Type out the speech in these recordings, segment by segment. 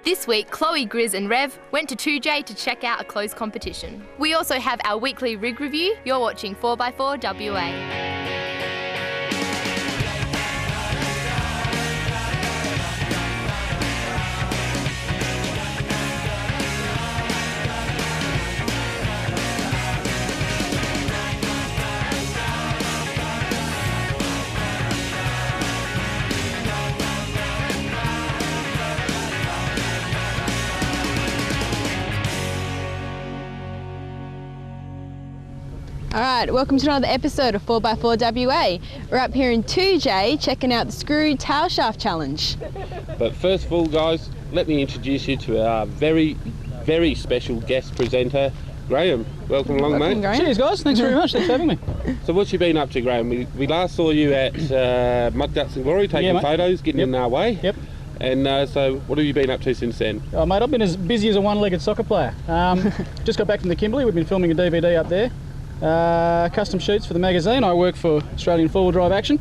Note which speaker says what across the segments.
Speaker 1: This week, Chloe, Grizz and Rev went to 2J to check out a closed competition. We also have our weekly rig review. You're watching 4x4 WA.
Speaker 2: Alright, welcome to another episode of 4x4 WA. We're up here in 2J checking out the Twisted Tailshaft challenge.
Speaker 3: But first of all, guys, let me introduce you to our very, very special guest presenter, Graham. Welcome along, mate.
Speaker 2: Graham.
Speaker 4: Cheers, guys. Thanks very much. Thanks for having me.
Speaker 3: So what you been up to, Graham? We last saw you at Mud Guts and Glory, taking photos, getting in our way.
Speaker 4: Yep.
Speaker 3: And so what have you been up to since then?
Speaker 4: Oh, mate, I've been as busy as a one-legged soccer player. Just got back from the Kimberley. We've been filming a DVD up there. Custom shoots for the magazine. I work for Australian Four-Wheel Drive Action.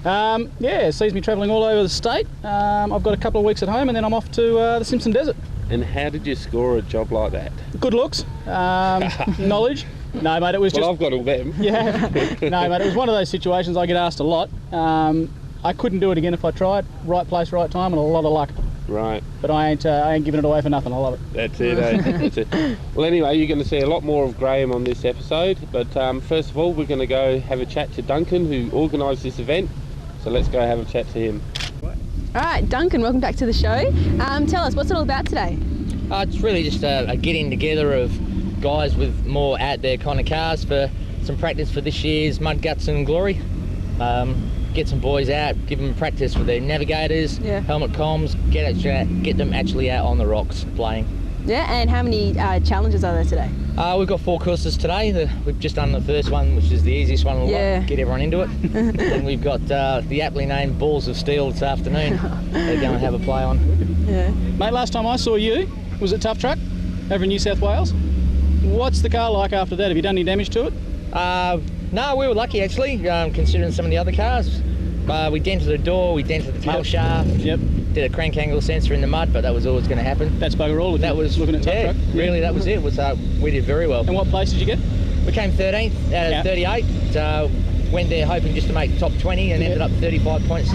Speaker 4: Yeah, it sees me travelling all over the state. I've got a couple of weeks at home and then I'm off to the Simpson Desert.
Speaker 3: And how did you score a job like that?
Speaker 4: Good looks, knowledge. No, mate, it was just...
Speaker 3: Well, I've got all them.
Speaker 4: Yeah. No, mate, it was one of those situations I get asked a lot. I couldn't do it again if I tried. Right place, right time, and a lot of luck.
Speaker 3: Right.
Speaker 4: But I ain't giving it away for nothing. I love it.
Speaker 3: That's it, eh? That's it. Well, anyway, you're going to see a lot more of Graham on this episode. But first of all, we're going to go have a chat to Duncan, who organised this event. So let's go have a chat to him.
Speaker 2: Alright, Duncan, welcome back to the show. Tell us, what's it all about today?
Speaker 5: It's really just a getting together of guys with more out there kind of cars for some practice for this year's Mud Guts and Glory. Get some boys out, give them practice with their navigators, helmet comms, get them actually out on the rocks playing.
Speaker 2: Yeah, and how many challenges are there today?
Speaker 5: We've got 4 courses today. We've just done the first one, which is the easiest one of the lot, get everyone into it. And we've got the aptly named Balls of Steel this afternoon. They're going to have a play on.
Speaker 2: Yeah.
Speaker 4: Mate, last time I saw you was at Tough Truck over in New South Wales. What's the car like after that? Have you done any damage to it?
Speaker 5: No, we were lucky actually, considering some of the other cars. We dented the door, we dented the tail shaft.
Speaker 4: Yep.
Speaker 5: Did a crank angle sensor in the mud, but that was always going to happen.
Speaker 4: That's bugger all.
Speaker 5: That was
Speaker 4: looking at Tough Truck.
Speaker 5: Really, that was it. We did very well.
Speaker 4: And what place did you get?
Speaker 5: We came 13th out of 38. Went there hoping just to make top 20 and ended up 35 points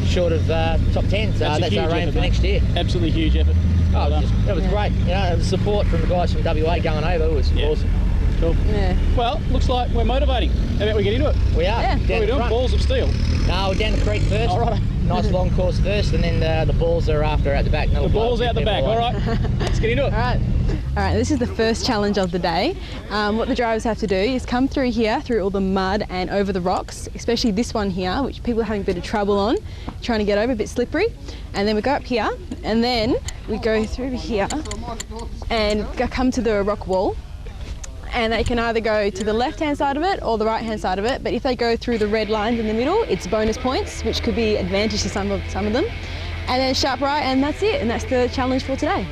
Speaker 5: short of top 10. So that's our aim for next year.
Speaker 4: Absolutely huge effort.
Speaker 5: Oh, it was great. You know, the support from the guys from WA going over was awesome.
Speaker 4: Cool.
Speaker 2: Yeah.
Speaker 4: Well, looks like we're motivating. How about we get into it?
Speaker 5: We are.
Speaker 2: Yeah.
Speaker 4: What are we doing? Balls of Steel?
Speaker 5: No, we're down the creek first.
Speaker 4: All right.
Speaker 5: Nice long course first, and then the balls are after out the back.
Speaker 4: The balls out the back. All right. Let's get into it.
Speaker 2: Alright, this is the first challenge of the day. What the drivers have to do is come through here, through all the mud and over the rocks, especially this one here, which people are having a bit of trouble on, trying to get over, a bit slippery. And then we go up here, and then we go through here and come to the rock wall. And they can either go to the left-hand side of it or the right-hand side of it. But if they go through the red lines in the middle, it's bonus points, which could be advantage to some of them. And then sharp right, and that's it. And that's the challenge for today.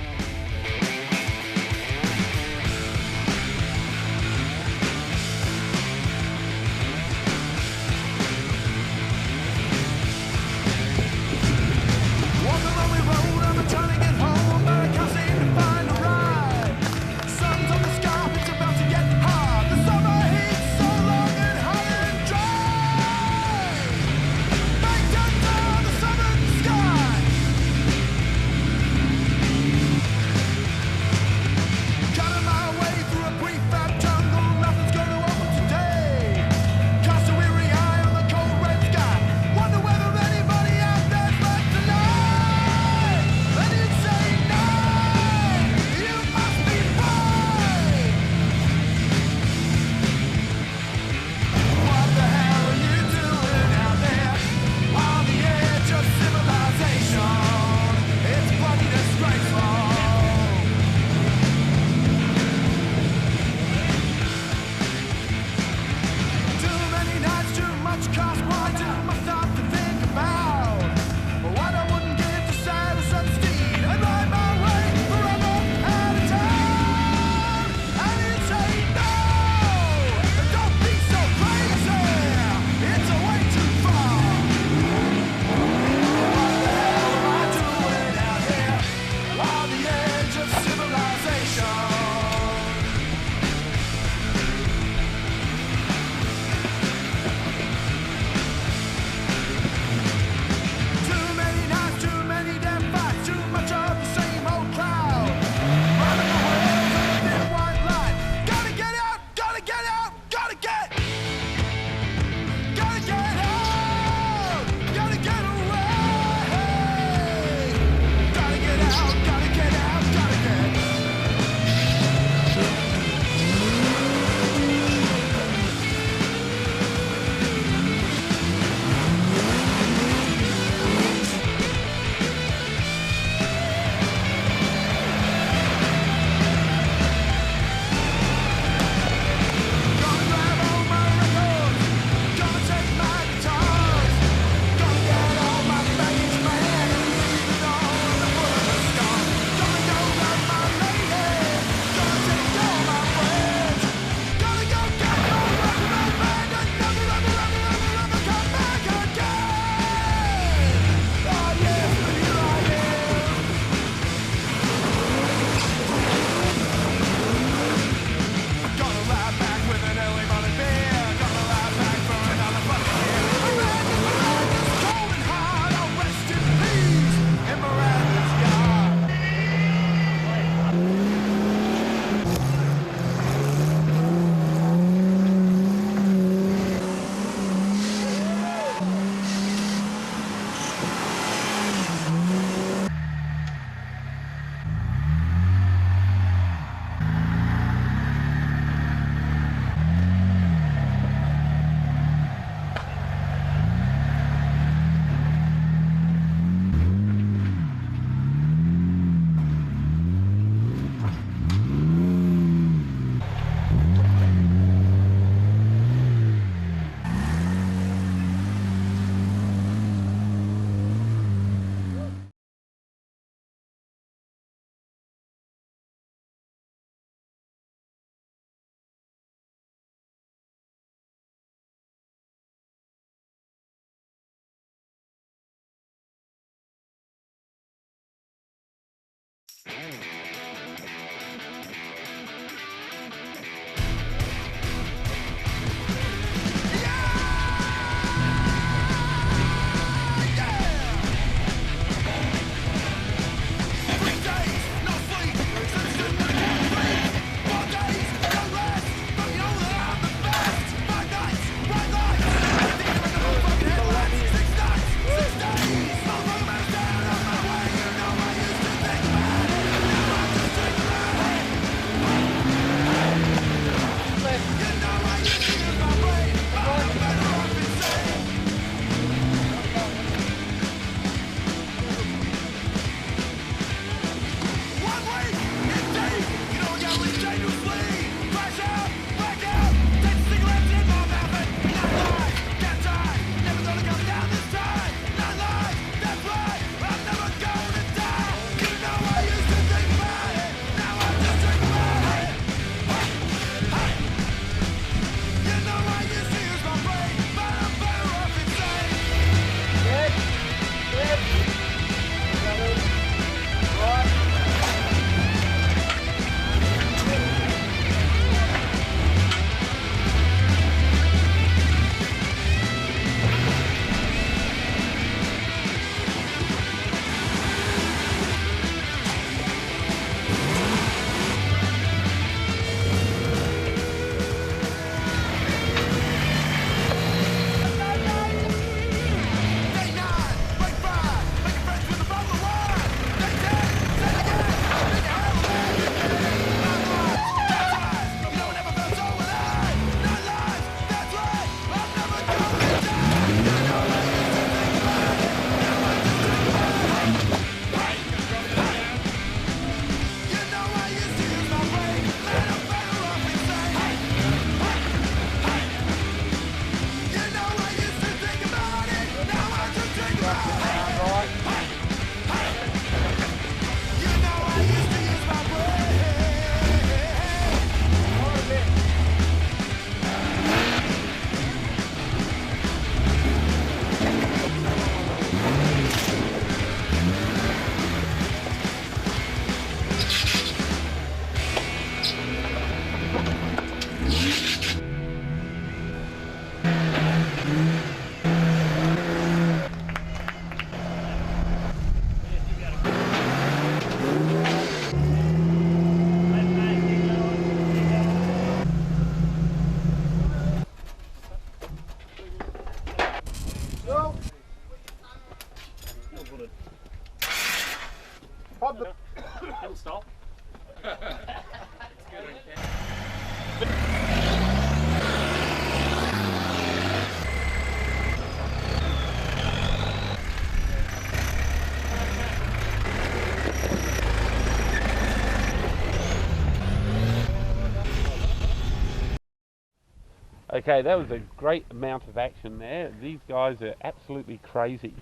Speaker 3: Okay, that was a great amount of action there. These guys are absolutely crazy.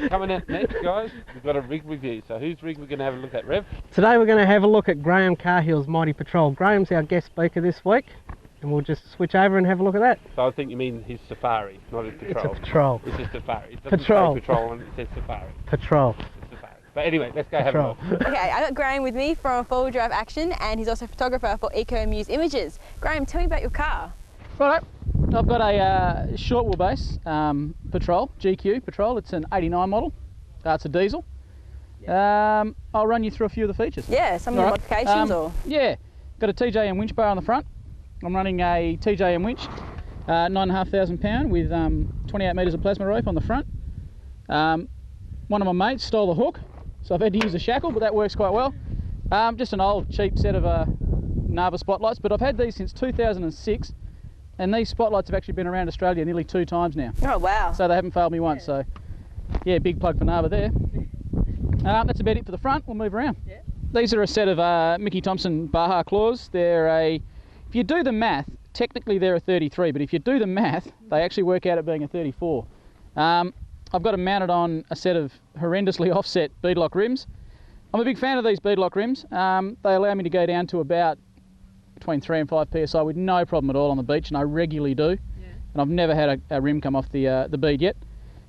Speaker 3: Coming up next, guys, we've got a rig review. So whose rig we're going to have a look at, Rev?
Speaker 6: Today we're going to have a look at Graham Cahill's Mighty Patrol. Graham's our guest speaker this week, and we'll just switch over and have a look at that.
Speaker 3: So I think you mean his Safari, not his Patrol.
Speaker 6: It's a Patrol.
Speaker 3: It's a Safari. It doesn't
Speaker 6: Patrol.
Speaker 3: say Patrol and it says Safari.
Speaker 6: Patrol.
Speaker 3: It's a Safari. But anyway, let's go have a look.
Speaker 2: Okay, I got Graham with me from Four-Wheel Drive Action, and he's also a photographer for Eco Muse Images. Graham, tell me about your car.
Speaker 4: Righto, I've got a short wheelbase Patrol, GQ Patrol. It's an 89 model. It's a diesel. I'll run you through a few of the features.
Speaker 2: Yeah, some of the modifications or?
Speaker 4: Yeah, got a TJM winch bar on the front. I'm running a TJM winch, 9,500 pound with 28 metres of plasma rope on the front. One of my mates stole the hook, so I've had to use a shackle, but that works quite well. Just an old cheap set of Nava spotlights, but I've had these since 2006, and these spotlights have actually been around Australia nearly 2 times now.
Speaker 2: Oh wow.
Speaker 4: So they haven't failed me once, so yeah, big plug for Nava there. That's about it for the front. We'll move around. Yeah. These are a set of Mickey Thompson Baja claws. If you do the math, technically they're a 33, but if you do the math, they actually work out at being a 34. I've got them mounted on a set of horrendously offset beadlock rims. I'm a big fan of these beadlock rims. They allow me to go down to about between 3 and 5 psi with no problem at all on the beach, and I regularly do. Yeah. And I've never had a rim come off the bead yet.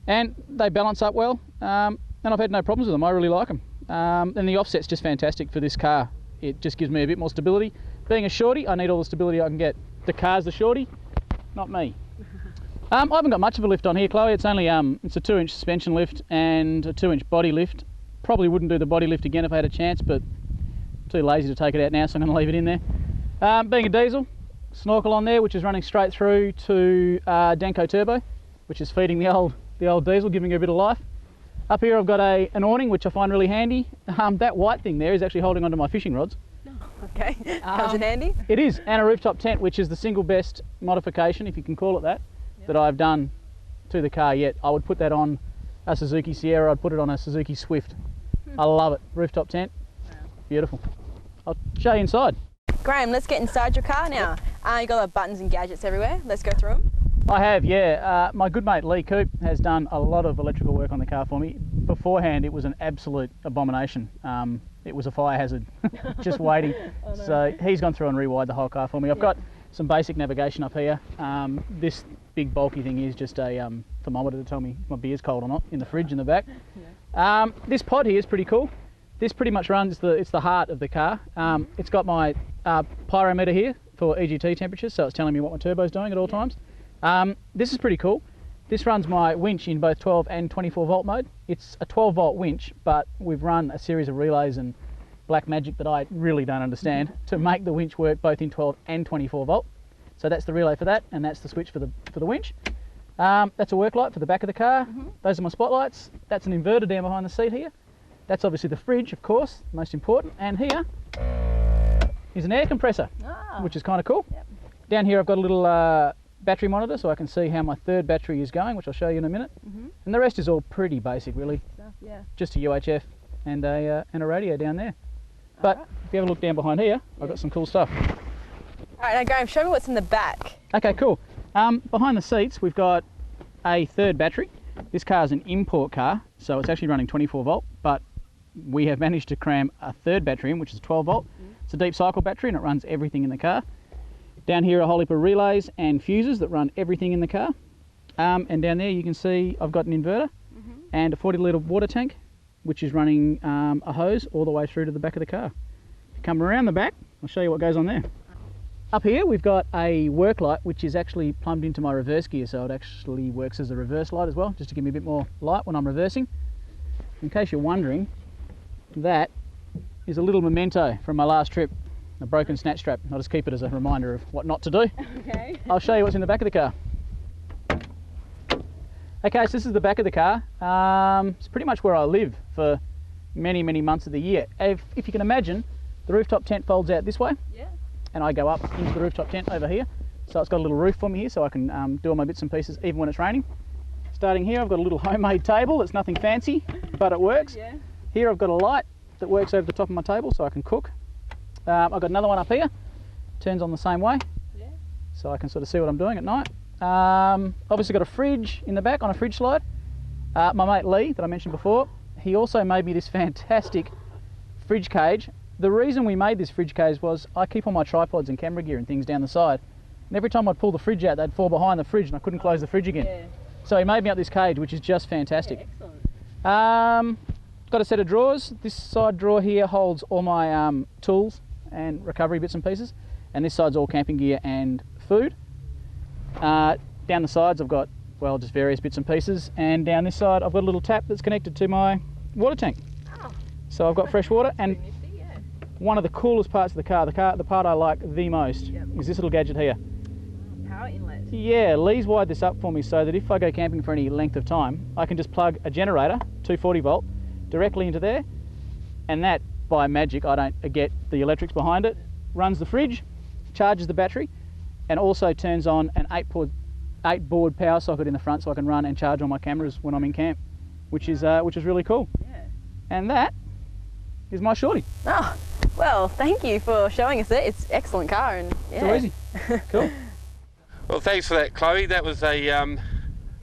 Speaker 4: And they balance up well, and I've had no problems with them. I really like them. And the offset's just fantastic for this car. It just gives me a bit more stability. Being a shorty, I need all the stability I can get. The car's the shorty, not me. I haven't got much of a lift on here, Chloe. It's only it's a 2-inch suspension lift and a 2-inch body lift. Probably wouldn't do the body lift again if I had a chance, but too lazy to take it out now, so I'm going to leave it in there. Being a diesel, snorkel on there, which is running straight through to Denko Turbo, which is feeding the old diesel, giving it a bit of life. Up here I've got an awning, which I find really handy. That white thing there is actually holding onto my fishing rods.
Speaker 2: Okay, comes in handy.
Speaker 4: It is, and a rooftop tent, which is the single best modification, if you can call it that, that I've done to the car yet. I would put that on a Suzuki Sierra, I'd put it on a Suzuki Swift. I love it. Rooftop tent, beautiful. I'll show you inside.
Speaker 2: Graham, let's get inside your car now. You got like buttons and gadgets everywhere. Let's go through them.
Speaker 4: I have, yeah. My good mate Lee Coop has done a lot of electrical work on the car for me. Beforehand, it was an absolute abomination. It was a fire hazard, just waiting. Oh, no. So he's gone through and rewired the whole car for me. I've got some basic navigation up here. This big bulky thing is just a thermometer to tell me if my beer's cold or not in the fridge in the back. This pod here is pretty cool. This pretty much runs it's the heart of the car. It's got my pyrometer here for EGT temperatures, so it's telling me what my turbo's doing at all times. This is pretty cool. This runs my winch in both 12 and 24 volt mode. It's a 12 volt winch, but we've run a series of relays and black magic that I really don't understand to make the winch work both in 12 and 24 volt. So that's the relay for that, and that's the switch for the winch. That's a work light for the back of the car. Those are my spotlights. That's an inverter down behind the seat here. That's obviously the fridge, of course, most important. And here is an air compressor, which is kind of cool. Down here I've got a little battery monitor, so I can see how my third battery is going, which I'll show you in a minute. And the rest is all pretty basic, really. Just a UHF and a radio down there. But if you have a look down behind here, I've got some cool stuff.
Speaker 2: All right, now Graham, show me what's in the back.
Speaker 4: Okay, cool. Behind the seats, we've got a third battery. This car is an import car, so it's actually running 24 volt, but we have managed to cram a third battery in, which is 12 volt. It's a deep cycle battery and it runs everything in the car. Down here are a whole heap of relays and fuses that run everything in the car. And down there you can see I've got an inverter and a 40 litre water tank, which is running a hose all the way through to the back of the car. If you come around the back, I'll show you what goes on there. Up here we've got a work light, which is actually plumbed into my reverse gear, so it actually works as a reverse light as well, just to give me a bit more light when I'm reversing. In case you're wondering, that is a little memento from my last trip. A broken snatch strap. I'll just keep it as a reminder of what not to do.
Speaker 2: Okay.
Speaker 4: I'll show you what's in the back of the car. Okay, so this is the back of the car. It's pretty much where I live for many, many months of the year. If you can imagine, the rooftop tent folds out this way. And I go up into the rooftop tent over here. So it's got a little roof for me here, so I can do all my bits and pieces even when it's raining. Starting here, I've got a little homemade table. It's nothing fancy, but it works. Here I've got a light that works over the top of my table so I can cook. I've got another one up here, turns on the same way, so I can sort of see what I'm doing at night. Obviously got a fridge in the back on a fridge slide. My mate Lee, that I mentioned before, he also made me this fantastic fridge cage. The reason we made this fridge cage was I keep all my tripods and camera gear and things down the side, and every time I'd pull the fridge out, they'd fall behind the fridge and I couldn't close the fridge again. So he made me up this cage, which is just fantastic. Got a set of drawers. This side drawer here holds all my tools and recovery bits and pieces, and this side's all camping gear and food. Down the sides I've got, well, just various bits and pieces, and down this side I've got a little tap that's connected to my water tank. So I've got fresh water, and one of the coolest parts of the car, the part I like the most, is this little gadget here.
Speaker 2: Power inlet.
Speaker 4: Yeah, Lee's wired this up for me so that if I go camping for any length of time, I can just plug a generator, 240 volt, directly into there, and that, by magic, I don't get the electrics behind it, runs the fridge, charges the battery, and also turns on an 8-board power socket in the front so I can run and charge all my cameras when I'm in camp, which is really cool. And that is my shorty.
Speaker 2: Oh, well, thank you for showing us it. It's an excellent car, and
Speaker 4: It's all easy. Cool.
Speaker 3: Well, thanks for that, Chloe. That was a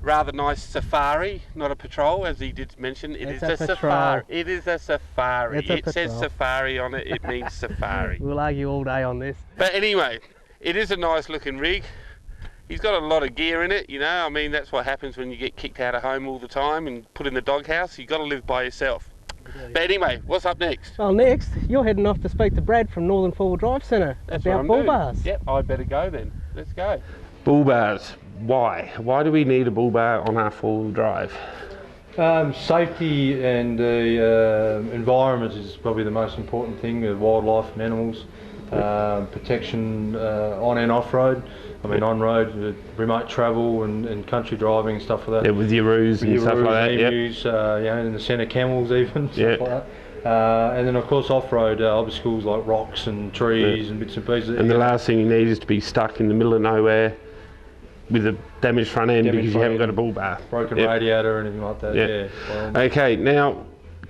Speaker 3: rather nice safari, not a patrol, as he did mention. It's a safari. It is a safari. It says safari on it. It means safari.
Speaker 6: We'll argue all day on this.
Speaker 3: But anyway, it is a nice looking rig. He's got a lot of gear in it, you know. I mean, that's what happens when you get kicked out of home all the time and put in the doghouse. You've got to live by yourself. But anyway, what's up next?
Speaker 6: Well, next, you're heading off to speak to Brad from Northern Four-Wheel Drive Centre about bull bars.
Speaker 3: Yep, I better go then. Let's go. Bull bars. Why? Why do we need a bull bar on our four-wheel drive?
Speaker 7: Safety and the environment is probably the most important thing, with wildlife and animals. Protection on and off-road. I mean, on-road, remote travel and country driving and stuff like that.
Speaker 3: Yeah, with your roos and stuff like that.
Speaker 7: Emus, you know, in the centre camels even, stuff like that. And then of course off-road obstacles like rocks and trees and bits and pieces.
Speaker 3: And the last thing you need is to be stuck in the middle of nowhere with a damaged front end because you haven't got a bull bar.
Speaker 7: Broken radiator or anything like that, Well,
Speaker 3: okay, now,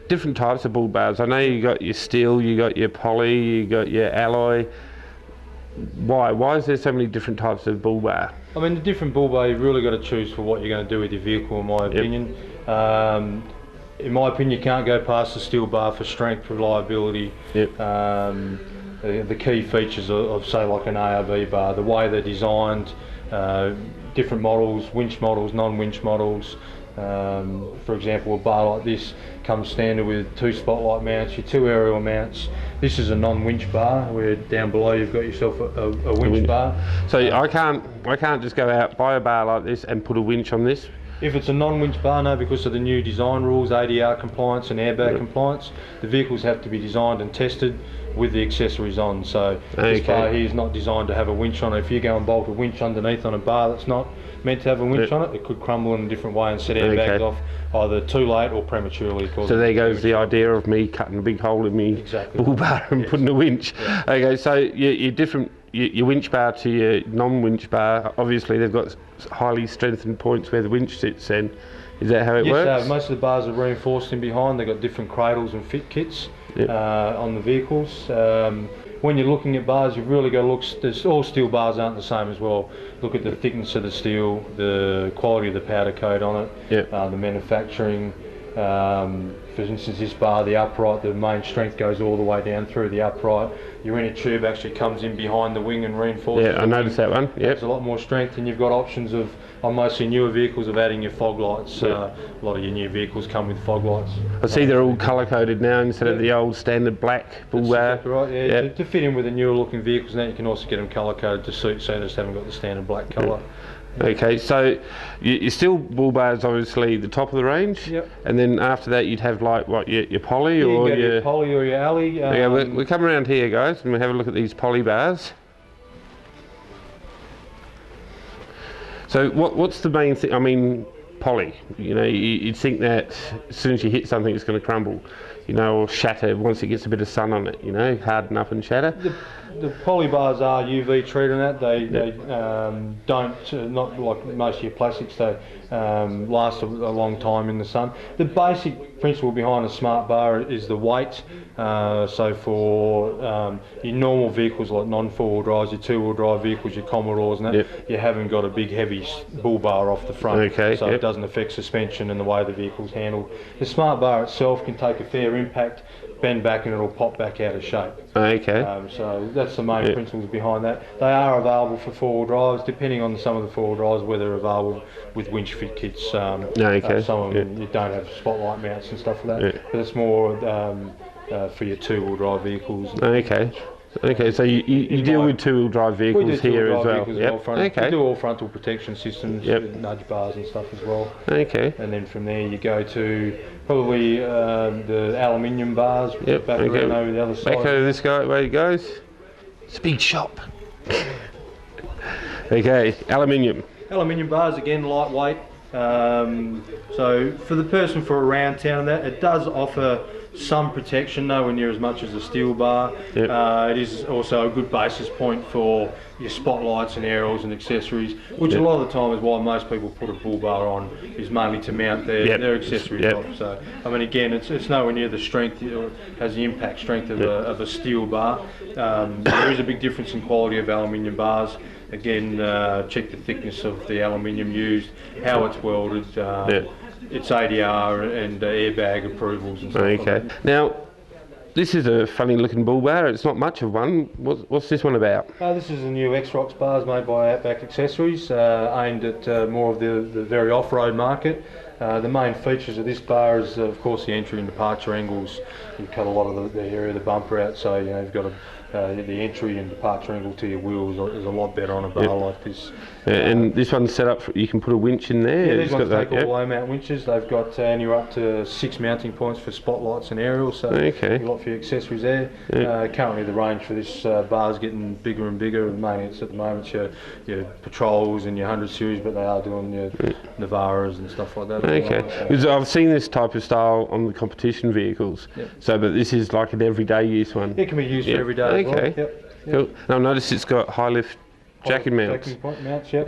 Speaker 3: different types of bull bars. I know you got your steel, you got your poly, you got your alloy. Why is there so many different types of bull bar?
Speaker 7: I mean, the different bull bar, you've really got to choose for what you're going to do with your vehicle, in my opinion. In my opinion, you can't go past the steel bar for strength, reliability. The key features of say like an ARB bar, the way they're designed, different models, winch models, non-winch models. For example, a bar like this comes standard with 2 spotlight mounts, your 2 aerial mounts. This is a non-winch bar, where down below you've got yourself a winch bar.
Speaker 3: So I can't just go out, buy a bar like this and put a winch on this?
Speaker 7: If it's a non-winch bar, no, because of the new design rules, ADR compliance and airbag compliance, the vehicles have to be designed and tested with the accessories on. So this bar here is not designed to have a winch on it. If you go and bolt a winch underneath on a bar that's not meant to have a winch on it, it could crumble in a different way and set airbags off either too late or prematurely.
Speaker 3: So there goes the idea of me cutting a big hole in me bull bar and putting a winch. Okay, so you're different. Your winch bar to your non-winch bar, obviously they've got highly strengthened points where the winch sits then. Is that how it works?
Speaker 7: Yes, most of the bars are reinforced in behind. They've got different cradles and fit kits on the vehicles. When you're looking at bars, you've really got to look, all steel bars aren't the same as well. Look at the thickness of the steel, the quality of the powder coat on it, the manufacturing. For instance, this bar, the upright, the main strength goes all the way down through the upright. Your inner tube actually comes in behind the wing and reinforces.
Speaker 3: Yeah, I noticed that one.
Speaker 7: There's a lot more strength, and you've got options of, on mostly newer vehicles, of adding your fog lights. A lot of your new vehicles come with fog lights.
Speaker 3: I see they're all colour coded now instead of the old standard black bull bar.
Speaker 7: Exactly right. To fit in with the newer looking vehicles now, you can also get them colour coded to suit, so they just haven't got the standard black colour.
Speaker 3: Okay, so your steel bull bar is obviously the top of the range, and then after that you'd have like what, your poly or
Speaker 7: your poly or your alley.
Speaker 3: We come around here, guys, and we have a look at these poly bars. So what's the main thing? I mean, poly. You know, you'd think that as soon as you hit something, it's going to crumble, you know, or shatter once it gets a bit of sun on it. You know, harden up and shatter.
Speaker 7: The poly bars are UV treated on that. They don't, not like most of your plastics, they last a long time in the sun. The basic principle behind a smart bar is the weight. So for your normal vehicles like non-4-wheel drives, your 2-wheel drive vehicles, your Commodores and that, you haven't got a big heavy bull bar off the front, so it doesn't affect suspension and the way the vehicle's handled. The smart bar itself can take a fair impact, bend back, and it'll pop back out of shape. So that's the main principles behind that. They are available for 4-wheel drives, depending on some of the 4-wheel drives, whether they're available with winch fit kits. Some of them you don't have spotlight mounts and stuff like that, but it's more for your 2-wheel drive vehicles.
Speaker 3: Okay, so you deal with 2-wheel drive vehicles here as well?
Speaker 7: We do all frontal protection systems, nudge bars and stuff as well. And then from there you go to probably the aluminium bars, back around over the other side.
Speaker 3: Back over this guy, where he goes. It's a big shop. Okay, aluminium.
Speaker 7: Aluminium bars, again, lightweight. So for the person for around town and that, it does offer some protection, nowhere near as much as a steel bar. It is also a good basis point for your spotlights and aerials and accessories, which a lot of the time is why most people put a bull bar on, is mainly to mount their accessories off. So I mean, again, it's nowhere near the strength, or has the impact strength of a steel bar. There is a big difference in quality of aluminium bars. Again, check the thickness of the aluminium used, how it's welded, its ADR and airbag approvals and stuff like that.
Speaker 3: Now, this is a funny looking bull bar. It's not much of one. What's this one about?
Speaker 7: This is a new X-Rocks bars made by Outback Accessories, aimed at more of the very off-road market. The main features of this bar is, of course, the entry and departure angles. You cut a lot of the area of the bumper out, so you've got the entry and departure angle to your wheels is a lot better on a bar like this.
Speaker 3: And this one's set up, you can put a winch in there?
Speaker 7: Yeah, these ones take all low mount winches. They've got anywhere up to 6 mounting points for spotlights and aerials, so a lot for your accessories there. Currently the range for this bar is getting bigger and bigger. Mainly it's at the moment your patrols and your 100 series, but they are doing your Navaras and stuff like that.
Speaker 3: Because I've seen this type of style on the competition vehicles, but this is like an everyday use one?
Speaker 7: It can be used for every day as well.
Speaker 3: Cool. And I've noticed it's got high lift jacking mounts.
Speaker 7: Jacking point mounts, cool.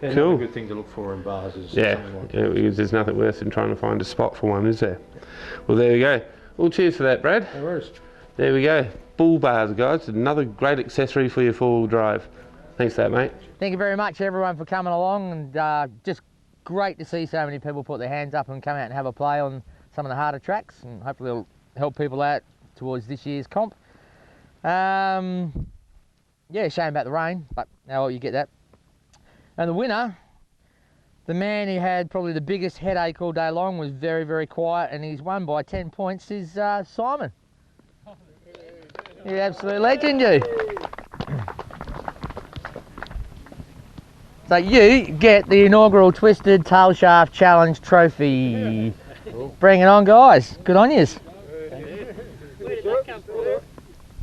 Speaker 7: Another good thing to look for in bars is something like that.
Speaker 3: Because there's nothing worse than trying to find a spot for one, is there? Well, there we go. Well, cheers for that, Brad.
Speaker 7: No worries.
Speaker 3: There we go. Bull bars, guys. Another great accessory for your four-wheel drive. Thanks for that, mate.
Speaker 5: Thank you very much, everyone, for coming along, and just great to see so many people put their hands up and come out and have a play on some of the harder tracks, and hopefully it'll help people out towards this year's comp. Yeah, shame about the rain, but now you get that. And the winner, the man who had probably the biggest headache all day long, was very, very quiet, and he's won by 10 points, is Simon. You absolute legend, you. So you get the inaugural Twisted Tailshaft Challenge trophy. Bring it on, guys. Good on yous.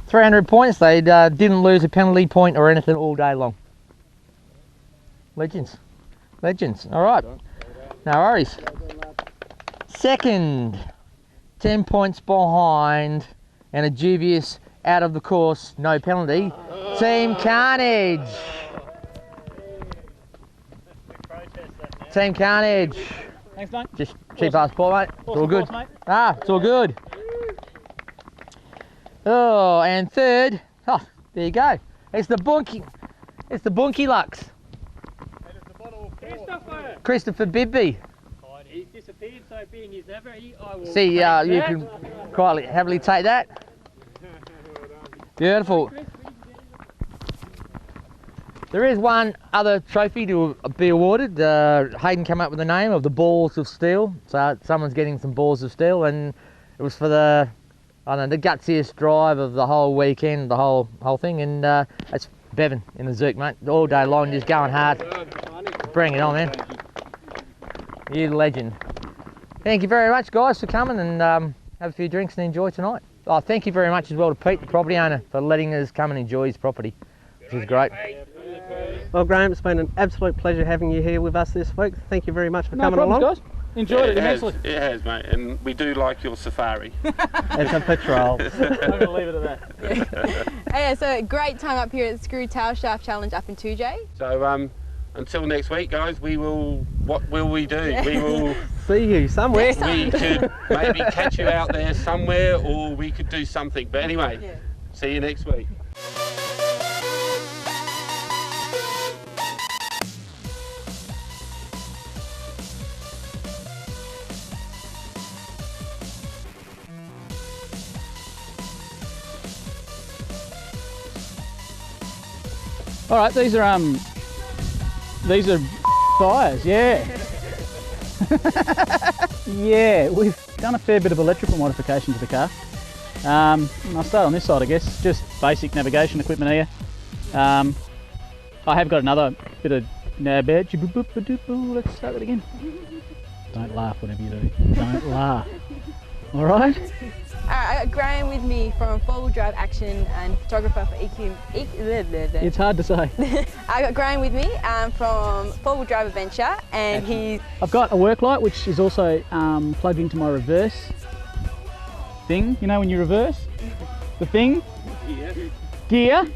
Speaker 5: 300 points. They didn't lose a penalty point or anything all day long. Legends. Legends. All right. No worries. Second, 10 points behind, and a dubious out of the course, no penalty. Team Carnage. Team Carnage.
Speaker 4: Thanks, mate.
Speaker 5: Just cheap ass ball, mate. It's all good.
Speaker 4: Mate.
Speaker 5: It's all good. Oh, and third, there you go. It's the Bunky. It's the Bunky Lux. Christopher Bibby.
Speaker 8: He's disappeared, so being he's never, I will.
Speaker 5: See, you can quite heavily take that. Beautiful. There is one other trophy to be awarded. Hayden came up with the name of the Balls of Steel. So someone's getting some Balls of Steel, and it was for the, I don't know, the gutsiest drive of the whole weekend, the whole thing, and that's Bevan in the Zook, mate. All day long, just going hard. Bring it on, man. You're the legend. Thank you very much, guys, for coming, and have a few drinks and enjoy tonight. Oh, thank you very much as well to Pete, the property owner, for letting us come and enjoy his property, which is great.
Speaker 6: Well, Graham, it's been an absolute pleasure having you here with us this week. Thank you very much for coming along.
Speaker 4: Guys. Enjoyed it immensely.
Speaker 3: It has, mate, and we do like your safari.
Speaker 6: It's a patrol.
Speaker 4: I'm going to leave it at that.
Speaker 2: Yeah, so great time up here at the Screw Tailshaft Challenge up in 2J.
Speaker 3: So until next week, guys, what will we do? We will
Speaker 6: see you somewhere.
Speaker 3: We could maybe catch you out there somewhere, or we could do something. But anyway, see you next week.
Speaker 4: All right, these are tyres, yeah. Yeah, we've done a fair bit of electrical modification to the car. I'll start on this side, I guess. Just basic navigation equipment here. I have got another bit of let's start that again. Don't laugh whatever you do. Don't laugh. All right.
Speaker 2: I got Graham with me from 4-wheel drive action and photographer for EQ.
Speaker 4: It's hard to say.
Speaker 2: I got Graham with me from 4-wheel drive adventure, and he's.
Speaker 4: I've got a work light which is also plugged into my reverse thing. You know when you reverse the thing? Gear.